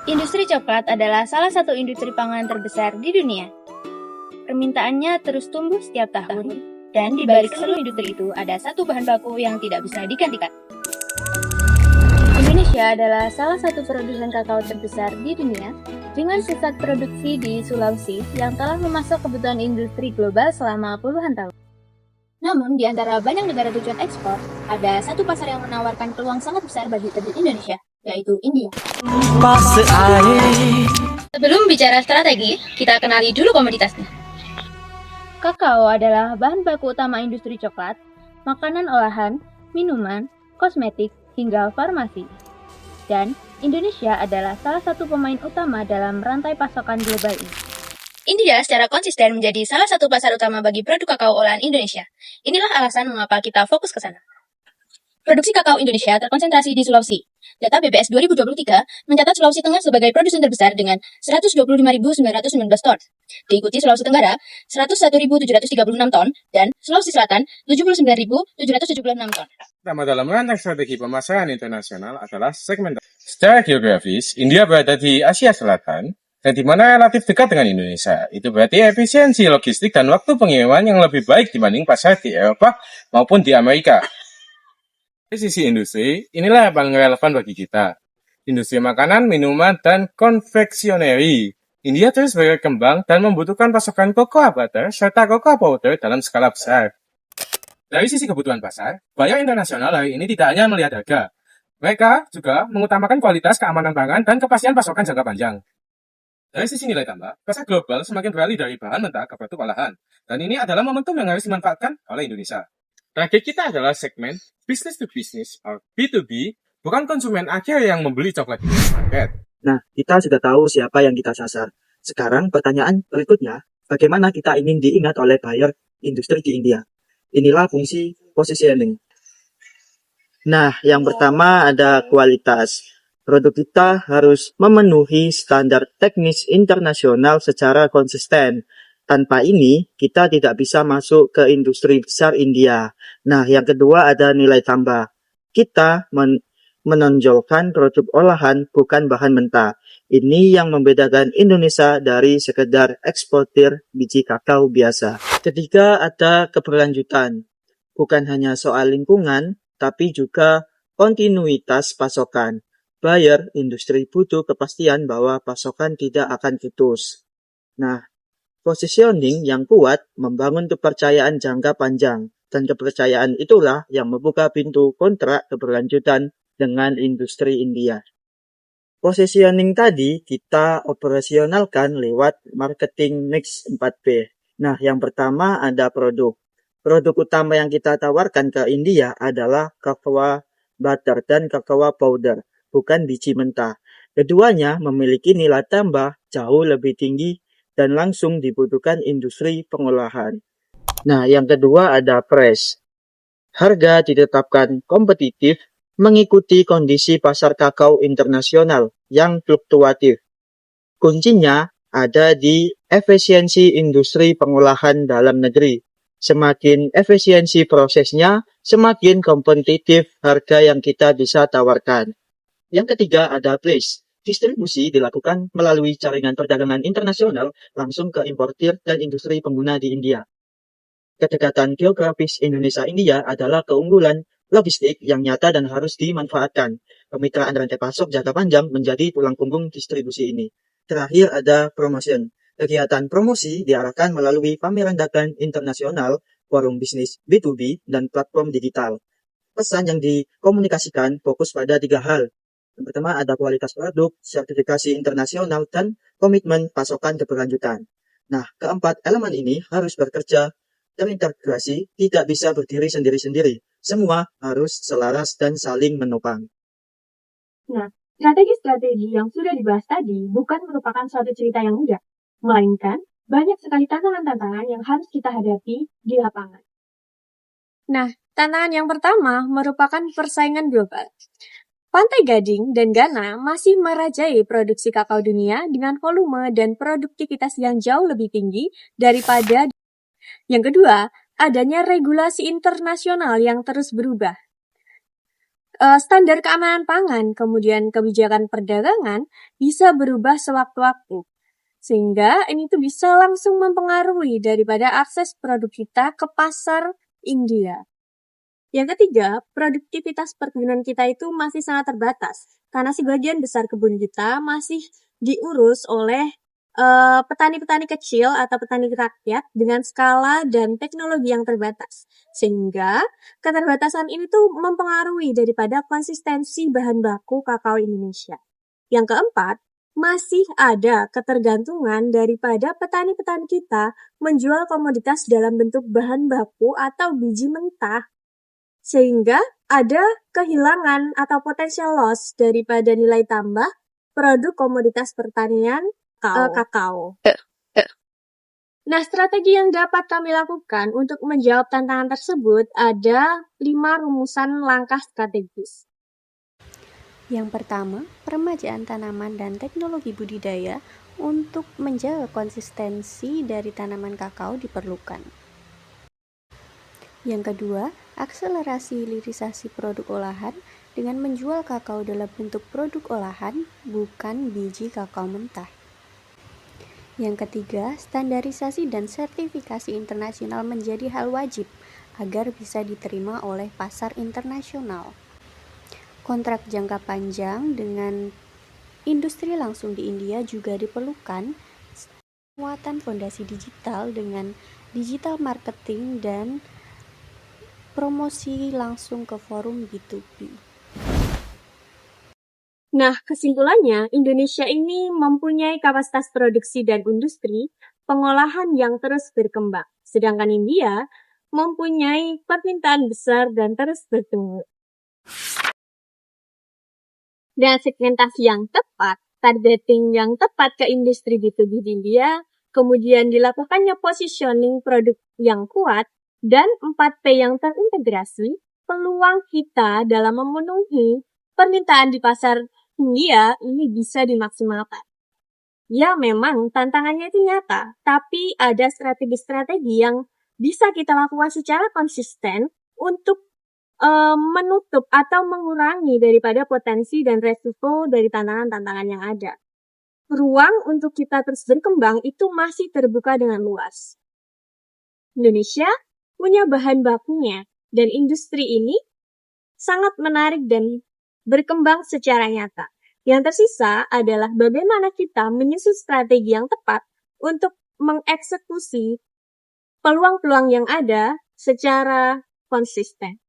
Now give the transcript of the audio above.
Industri coklat adalah salah satu industri pangan terbesar di dunia. Permintaannya terus tumbuh setiap tahun, dan di balik seluruh industri itu ada satu bahan baku yang tidak bisa digantikan. Indonesia adalah salah satu produsen kakao terbesar di dunia, dengan pusat produksi di Sulawesi yang telah memasok kebutuhan industri global selama puluhan tahun. Namun, di antara banyak negara tujuan ekspor, ada satu pasar yang menawarkan peluang sangat besar bagi produk Indonesia, yaitu India. Sebelum bicara strategi, kita kenali dulu komoditasnya. Kakao adalah bahan baku utama industri coklat, makanan olahan, minuman, kosmetik, hingga farmasi. Dan Indonesia adalah salah satu pemain utama dalam rantai pasokan global ini. India secara konsisten menjadi salah satu pasar utama bagi produk kakao olahan Indonesia. Inilah alasan mengapa kita fokus ke sana. Produksi kakao Indonesia terkonsentrasi di Sulawesi. Data BPS 2023 mencatat Sulawesi Tengah sebagai produsen terbesar dengan 125.919 ton. Diikuti Sulawesi Tenggara 101.736 ton dan Sulawesi Selatan 79.776 ton. Pertama dalam rantai strategi pemasaran internasional adalah segmentasi. Secara geografis, India berada di Asia Selatan dan di mana relatif dekat dengan Indonesia. Itu berarti efisiensi logistik dan waktu pengiriman yang lebih baik dibanding pasar di Eropa maupun di Amerika. Dari sisi industri, inilah yang paling relevan bagi kita. Industri makanan, minuman, dan konfeksioneri. India terus berkembang dan membutuhkan pasokan cocoa butter serta cocoa powder dalam skala besar. Dari sisi kebutuhan pasar, buyer internasional hari ini tidak hanya melihat harga. Mereka juga mengutamakan kualitas, keamanan pangan, dan kepastian pasokan jangka panjang. Dari sisi nilai tambah, pasar global semakin beralih dari bahan mentah ke produk olahan. Dan ini adalah momentum yang harus dimanfaatkan oleh Indonesia. Target kita adalah segmen business to business atau B2B, bukan konsumen akhir yang membeli coklat di market. Nah, kita sudah tahu siapa yang kita sasar. Sekarang pertanyaan berikutnya, bagaimana kita ingin diingat oleh buyer industri di India? Inilah fungsi positioning. Nah, yang pertama ada kualitas. Produk kita harus memenuhi standar teknis internasional secara konsisten. Tanpa ini, kita tidak bisa masuk ke industri besar India. Nah, yang kedua ada nilai tambah. Kita menonjolkan produk olahan bukan bahan mentah. Ini yang membedakan Indonesia dari sekedar eksportir biji kakao biasa. Ketiga ada keberlanjutan. Bukan hanya soal lingkungan, tapi juga kontinuitas pasokan. Buyer industri butuh kepastian bahwa pasokan tidak akan putus. Nah, positioning yang kuat membangun kepercayaan jangka panjang, dan kepercayaan itulah yang membuka pintu kontrak keberlanjutan dengan industri India. Positioning tadi kita operasionalkan lewat marketing mix 4P. Nah, yang pertama ada produk. Produk utama yang kita tawarkan ke India adalah cocoa butter dan cocoa powder, bukan biji mentah. Keduanya memiliki nilai tambah jauh lebih tinggi dan langsung dibutuhkan industri pengolahan. Nah, yang kedua ada price. Harga ditetapkan kompetitif mengikuti kondisi pasar kakao internasional yang fluktuatif. Kuncinya ada di efisiensi industri pengolahan dalam negeri. Semakin efisiensi prosesnya, semakin kompetitif harga yang kita bisa tawarkan. Yang ketiga ada place. Distribusi dilakukan melalui jaringan perdagangan internasional langsung ke importir dan industri pengguna di India. Kedekatan geografis Indonesia-India adalah keunggulan logistik yang nyata dan harus dimanfaatkan. Kemitraan rantai pasok jangka panjang menjadi tulang punggung distribusi ini. Terakhir ada promotion. Kegiatan promosi diarahkan melalui pameran dagang internasional, forum bisnis B2B, dan platform digital. Pesan yang dikomunikasikan fokus pada 3 hal. Yang pertama ada kualitas produk, sertifikasi internasional, dan komitmen pasokan keberlanjutan. Nah, keempat elemen ini harus bekerja terintegrasi, tidak bisa berdiri sendiri-sendiri. Semua harus selaras dan saling menopang. Nah, strategi-strategi yang sudah dibahas tadi bukan merupakan suatu cerita yang mudah, melainkan banyak sekali tantangan-tantangan yang harus kita hadapi di lapangan. Nah, tantangan yang pertama merupakan persaingan global. Pantai Gading dan Ghana masih merajai produksi kakao dunia dengan volume dan produktivitas yang jauh lebih tinggi daripada. Yang kedua, adanya regulasi internasional yang terus berubah. standar keamanan pangan, kemudian kebijakan perdagangan bisa berubah sewaktu-waktu. Sehingga ini tuh bisa langsung mempengaruhi daripada akses produk kita ke pasar India. Yang ketiga, produktivitas perkebunan kita itu masih sangat terbatas. Karena sebagian besar kebun kita masih diurus oleh petani-petani kecil atau petani rakyat dengan skala dan teknologi yang terbatas. Sehingga keterbatasan ini tuh mempengaruhi daripada konsistensi bahan baku kakao Indonesia. Yang keempat, masih ada ketergantungan daripada petani-petani kita menjual komoditas dalam bentuk bahan baku atau biji mentah. Sehingga ada kehilangan atau potential loss daripada nilai tambah produk komoditas pertanian kakao. Nah, strategi yang dapat kami lakukan untuk menjawab tantangan tersebut ada 5 rumusan langkah strategis. Yang pertama, peremajaan tanaman dan teknologi budidaya untuk menjaga konsistensi dari tanaman kakao diperlukan. Yang kedua, akselerasi hilirisasi produk olahan dengan menjual kakao dalam bentuk produk olahan, bukan biji kakao mentah. Yang ketiga, standarisasi dan sertifikasi internasional menjadi hal wajib agar bisa diterima oleh pasar internasional. Kontrak jangka panjang dengan industri langsung di India juga diperlukan. Penguatan fondasi digital dengan digital marketing dan promosi langsung ke forum B2B. Nah, kesimpulannya, Indonesia ini mempunyai kapasitas produksi dan industri pengolahan yang terus berkembang. Sedangkan India mempunyai permintaan besar dan terus bertumbuh. Dan segmentasi yang tepat, targeting yang tepat ke industri B2B di India, kemudian dilakukannya positioning produk yang kuat, dan 4P yang terintegrasi, peluang kita dalam memenuhi permintaan di pasar India ini bisa dimaksimalkan. Ya memang tantangannya itu nyata, tapi ada strategi-strategi yang bisa kita lakukan secara konsisten untuk menutup atau mengurangi daripada potensi dan resiko dari tantangan-tantangan yang ada. Ruang untuk kita terus berkembang itu masih terbuka dengan luas. Indonesia punya bahan bakunya, dan industri ini sangat menarik dan berkembang secara nyata. Yang tersisa adalah bagaimana kita menyusun strategi yang tepat untuk mengeksekusi peluang-peluang yang ada secara konsisten.